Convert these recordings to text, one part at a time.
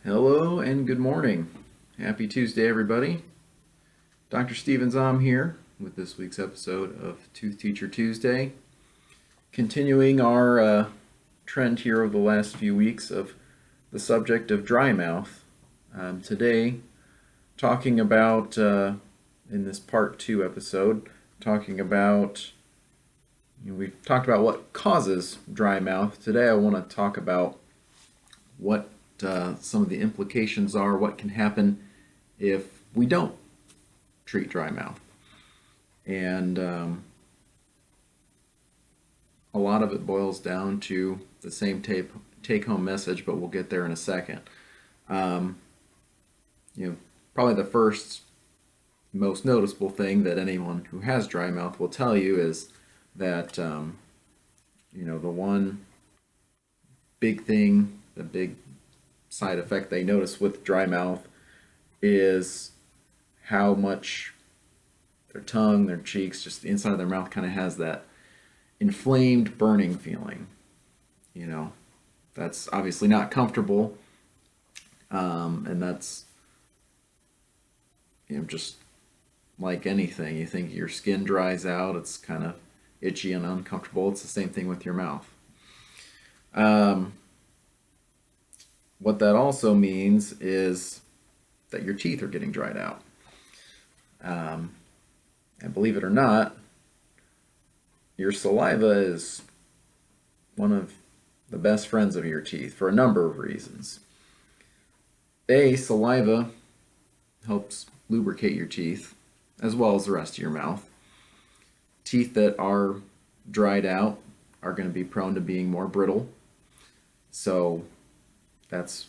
Hello and good morning. Happy Tuesday, everybody. Dr. Stephen Zom here with this week's episode of Tooth Teacher Tuesday. Continuing our trend here over the last few weeks of the subject of dry mouth. Today, talking about, in this part 2 episode, talking about, we've talked about what causes dry mouth. Today I want to talk about what some of the implications are, what can happen if we don't treat dry mouth. And a lot of it boils down to the same take-home message, but we'll get there in a second. Probably the first most noticeable thing that anyone who has dry mouth will tell you is that, the one big thing, the big side effect they notice with dry mouth is how much their tongue, their cheeks, just the inside of their mouth kind of has that inflamed, burning feeling. That's obviously not comfortable, and that's just like anything. You think your skin dries out, it's kind of itchy and uncomfortable. It's the same thing with your mouth. What that also means is that your teeth are getting dried out. And believe it or not, your saliva is one of the best friends of your teeth for a number of reasons. Saliva helps lubricate your teeth as well as the rest of your mouth. Teeth that are dried out are going to be prone to being more brittle. So that's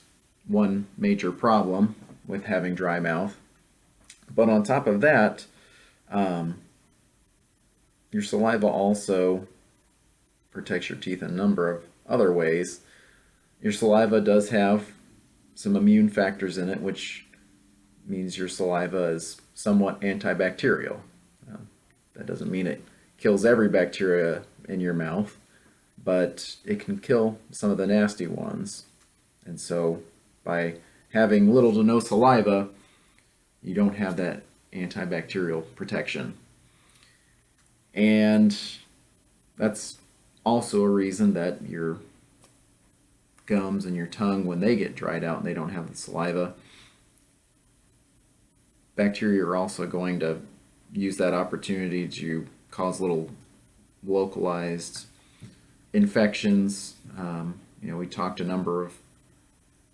one major problem with having dry mouth. But on top of that, your saliva also protects your teeth in a number of other ways. Your saliva does have some immune factors in it, which means your saliva is somewhat antibacterial. That doesn't mean it kills every bacteria in your mouth, but it can kill some of the nasty ones. And so by having little to no saliva, you don't have that antibacterial protection. And that's also a reason that your gums and your tongue, when they get dried out and they don't have the saliva, bacteria are also going to use that opportunity to cause little localized infections. We talked a number of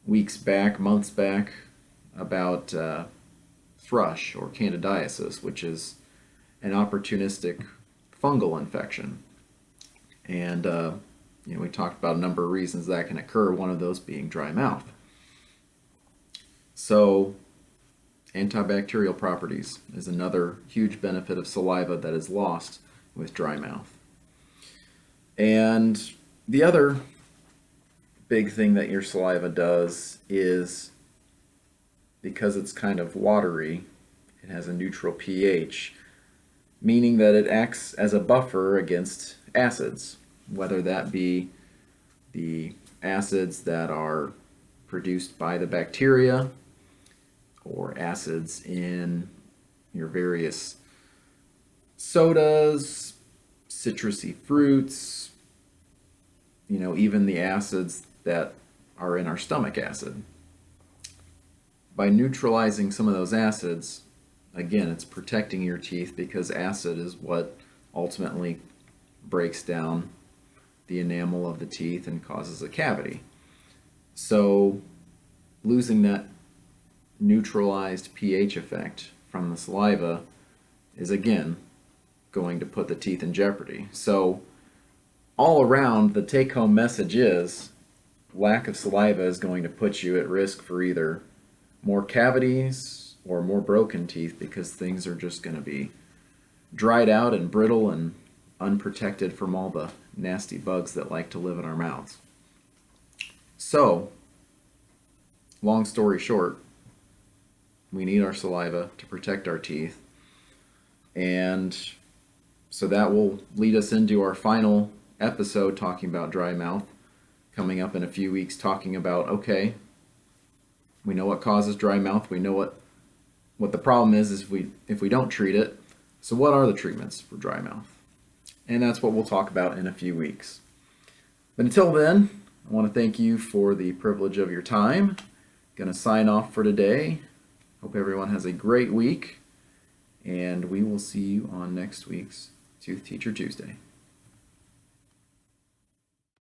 months back, about thrush or candidiasis, which is an opportunistic fungal infection. And we talked about a number of reasons that can occur, one of those being dry mouth. So antibacterial properties is another huge benefit of saliva that is lost with dry mouth. And the other big thing that your saliva does is, because it's kind of watery, it has a neutral pH, meaning that it acts as a buffer against acids, whether that be the acids that are produced by the bacteria or acids in your various sodas, citrusy fruits, even the acids that are in our stomach acid. By neutralizing some of those acids, again, it's protecting your teeth, because acid is what ultimately breaks down the enamel of the teeth and causes a cavity. So losing that neutralized pH effect from the saliva is again going to put the teeth in jeopardy. So all around, the take-home message is lack of saliva is going to put you at risk for either more cavities or more broken teeth, because things are just going to be dried out and brittle and unprotected from all the nasty bugs that like to live in our mouths. So, long story short, we need our saliva to protect our teeth. And so that will lead us into our final episode talking about dry mouth, coming up in a few weeks, talking about, okay, We know what causes dry mouth. We know what the problem is if we don't treat it. So what are the treatments for dry mouth? And that's what we'll talk about in a few weeks. But until then, I want to thank you for the privilege of your time. Going to sign off for today. Hope everyone has a great week, and we will see you on next week's Tooth Teacher Tuesday.